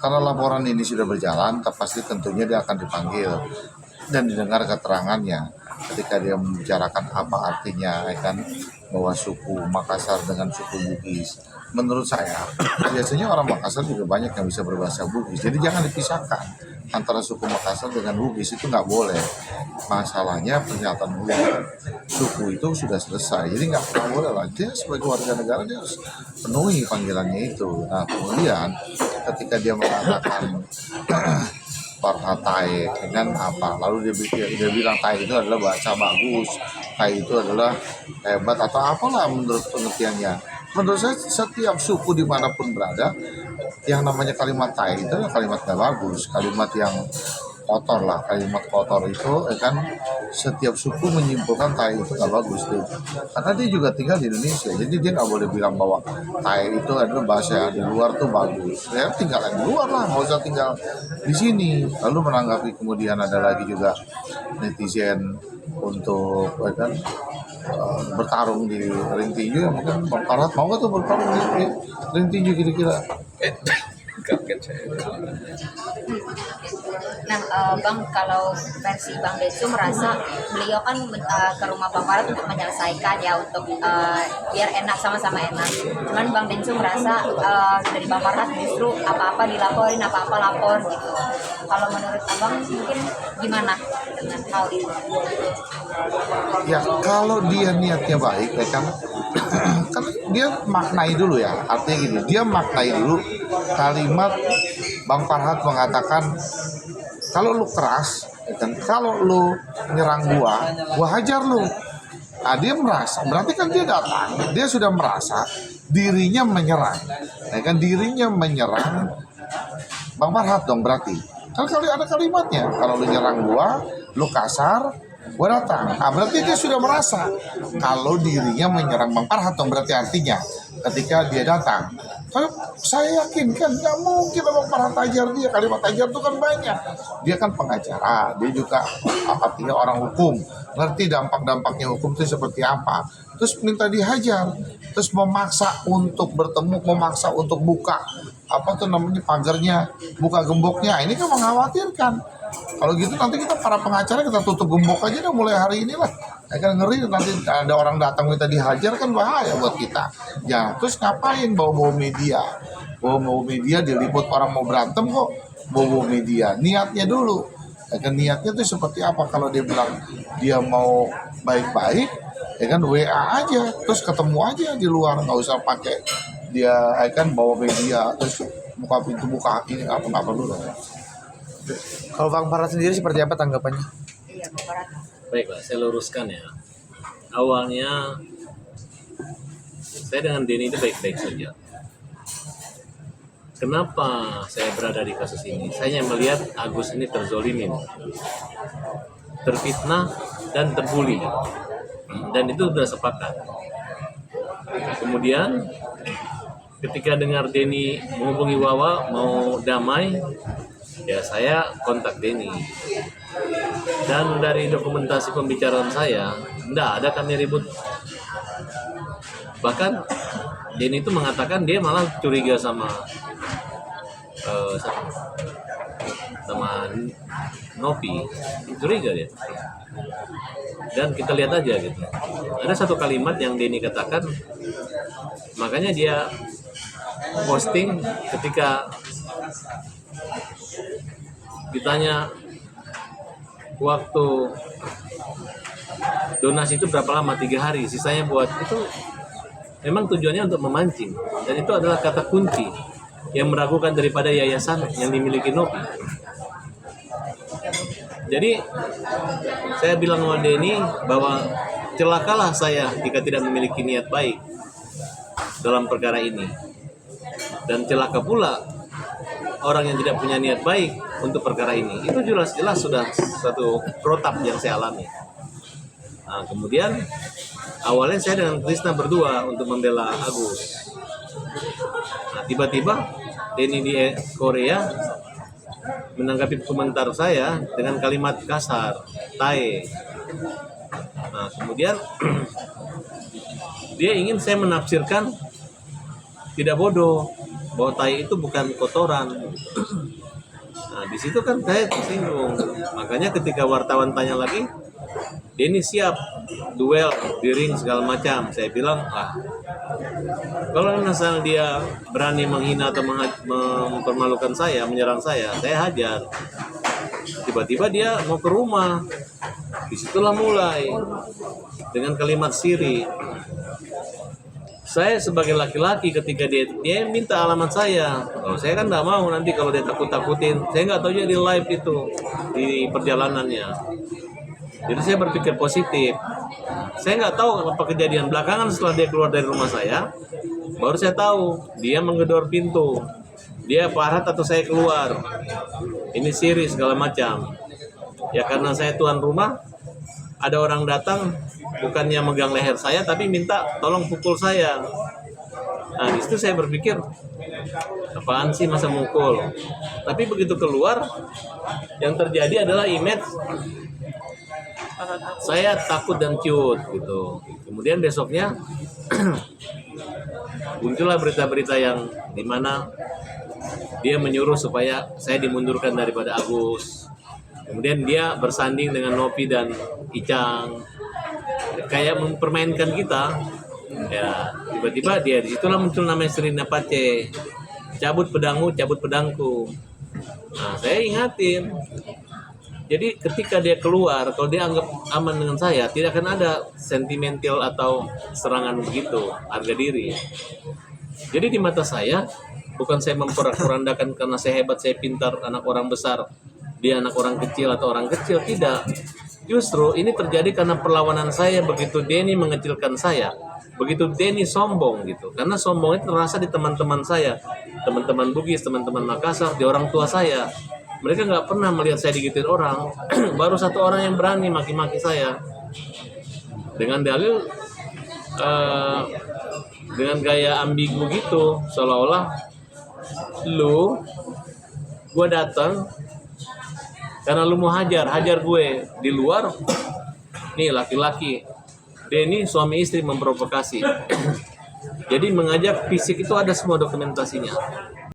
Karena laporan ini sudah berjalan, pasti tentunya dia akan dipanggil dan didengar keterangannya ketika dia membicarakan apa artinya kan bahwa suku Makassar dengan suku Bugis. Menurut saya biasanya orang Makassar juga banyak yang bisa berbahasa Bugis, jadi jangan dipisahkan antara suku Makassar dengan Bugis, itu nggak boleh. Masalahnya pernyataan suku itu sudah selesai, jadi nggak boleh lah, dia sebagai warga negara dia harus penuhi panggilannya itu. Nah kemudian ketika dia mengatakan partai dengan apa, lalu dia bilang Tai itu adalah bahasa bagus, Tai itu adalah hebat atau apalah menurut pengertiannya. Menurut saya setiap suku dimanapun berada, yang namanya kalimat Tai itu adalah kalimat gak bagus, kalimat yang kotor lah, kalimat kotor itu kan setiap suku menyimpulkan Tai itu gak bagus tuh, karena dia juga tinggal di Indonesia, jadi dia nggak boleh bilang bahwa Tai itu adalah bahasa yang di luar tuh bagus. Ya tinggal di luar lah, nggak usah tinggal di sini. Lalu menanggapi kemudian ada lagi juga netizen untuk kan bertarung di ring tinju, mungkin Bang Farhat mau nggak tuh bertarung di ring tinju kira-kira? Kaget saya. Nah, Bang, kalau versi Bang Densu merasa beliau kan ke rumah Bang Farhat untuk menyelesaikan ya, untuk biar enak, sama-sama enak. Cuman Bang Densu merasa dari Bang Farhat justru apa-apa dilaporin, apa-apa lapor gitu. Kalau menurut Abang mungkin gimana dengan hal itu? Ya kalau dia niatnya baik ya kan, kan dia maknai dulu ya, artinya gini, dia maknai dulu kalimat Bang Farhat mengatakan kalau lu keras ya kan, kalau lu nyerang gua hajar lu. Nah dia merasa, berarti kan dia datang, dia sudah merasa dirinya menyerang, ya kan, dirinya menyerang Bang Farhat dong berarti. Kan kalau ada kalimatnya, kalau lu nyerang gua, lu kasar, gua datang. Nah berarti dia sudah merasa kalau dirinya menyerang Bang Farhat dong, berarti artinya ketika dia datang. Kalau saya yakin kan nggak mungkin Bang Farhat ajar dia, kalimat ajar itu kan banyak. Dia kan pengacara, dia juga artinya orang hukum, ngerti dampak-dampaknya hukum itu seperti apa. Terus minta dihajar, terus memaksa untuk bertemu, memaksa untuk buka apa tuh namanya pagarnya, buka gemboknya. Ini kan mengkhawatirkan. Kalau gitu nanti kita para pengacara kita tutup gembok aja dah mulai hari ini lah. Ya kan ngeri nanti ada orang datang minta dihajar, kan bahaya buat kita. Ya terus ngapain bawa-bawa media? Bawa-bawa media diliput orang mau berantem kok bawa-bawa media. Niatnya dulu. Ya kan niatnya tuh seperti apa? Kalau dia bilang dia mau baik-baik, ya kan WA aja, terus ketemu aja di luar, nggak usah pakai dia kan bawa media terus buka pintu buka ini apa dulu ya. Kalau Bang Farhat sendiri seperti apa tanggapannya? Iya, Bang Farhat. Baiklah, saya luruskan ya. Awalnya saya dengan Denny itu baik-baik saja. Kenapa saya berada di kasus ini? Saya hanya melihat Agus ini terzolimin, terfitnah dan terbuli, dan itu sudah sepakat. Kemudian ketika dengar Denny menghubungi Wawa mau damai, ya saya kontak Denny. Dan dari dokumentasi pembicaraan saya, enggak ada kami ribut. Bahkan Denny itu mengatakan dia malah curiga sama Novi, curiga dia. Dan kita lihat aja gitu. Ada satu kalimat yang Denny katakan, makanya dia posting ketika ditanya waktu donasi itu berapa lama, 3 hari, sisanya buat itu. Memang tujuannya untuk memancing, dan itu adalah kata kunci yang meragukan daripada yayasan yang dimiliki Novi. Jadi saya bilang sama Denny bahwa celakalah saya jika tidak memiliki niat baik dalam perkara ini, dan celaka pula orang yang tidak punya niat baik untuk perkara ini. Itu jelas-jelas sudah satu protap yang saya alami. Nah, kemudian awalnya saya dengan Krisna berdua untuk membela Agus. Nah, tiba-tiba Denny di Korea menanggapi komentar saya dengan kalimat kasar, tae. Nah, kemudian dia ingin saya menafsirkan tidak bodoh. bahwa tai itu bukan kotoran. Nah, di situ kan saya tersinggung. Makanya ketika wartawan tanya lagi, dia ini siap duel, di ring segala macam. Saya bilang, kalau misalnya dia berani menghina atau mempermalukan saya, menyerang saya hajar. Tiba-tiba dia mau ke rumah. Disitulah mulai dengan kalimat siri. Saya sebagai laki-laki ketika dia minta alamat saya, kalau saya kan nggak mau nanti kalau dia takut-takutin. Saya nggak tahu dia di live itu di perjalanannya. Jadi saya berpikir positif. Saya nggak tahu apa kejadian belakangan setelah dia keluar dari rumah saya. Baru saya tahu dia menggedor pintu. Dia Farhat atau saya keluar. Ini siri segala macam. Ya karena saya tuan rumah, ada orang datang bukannya megang leher saya tapi minta tolong pukul saya. Nah di situ saya berpikir, apaan sih masa mukul? Tapi begitu keluar, yang terjadi adalah image saya takut dan cute gitu. Kemudian besoknya muncullah berita-berita yang dimana dia menyuruh supaya saya dimundurkan daripada Agus. Kemudian dia bersanding dengan Nopi dan Icang, kayak mempermainkan kita. Ya tiba-tiba dia disitulah muncul namanya Serina Pace, cabut pedangmu, cabut pedangku. Nah saya ingatin. Jadi ketika dia keluar, kalau dia anggap aman dengan saya, tidak akan ada sentimental atau serangan begitu, harga diri. Jadi di mata saya, bukan saya memporak-porandakan karena saya hebat, saya pintar, anak orang besar, dia anak orang kecil atau orang kecil, tidak. Justru ini terjadi karena perlawanan saya begitu Denny mengecilkan saya, begitu Denny sombong gitu. Karena sombongnya terasa di teman-teman saya, teman-teman Bugis, teman-teman Makassar, di orang tua saya. Mereka nggak pernah melihat saya digituin orang. Baru satu orang yang berani maki-maki saya dengan dalil dengan gaya ambigu gitu, seolah-olah gue datang karena lu mau hajar gue di luar. Nih laki-laki, Denny suami istri memprovokasi. Jadi mengajak fisik itu ada semua dokumentasinya.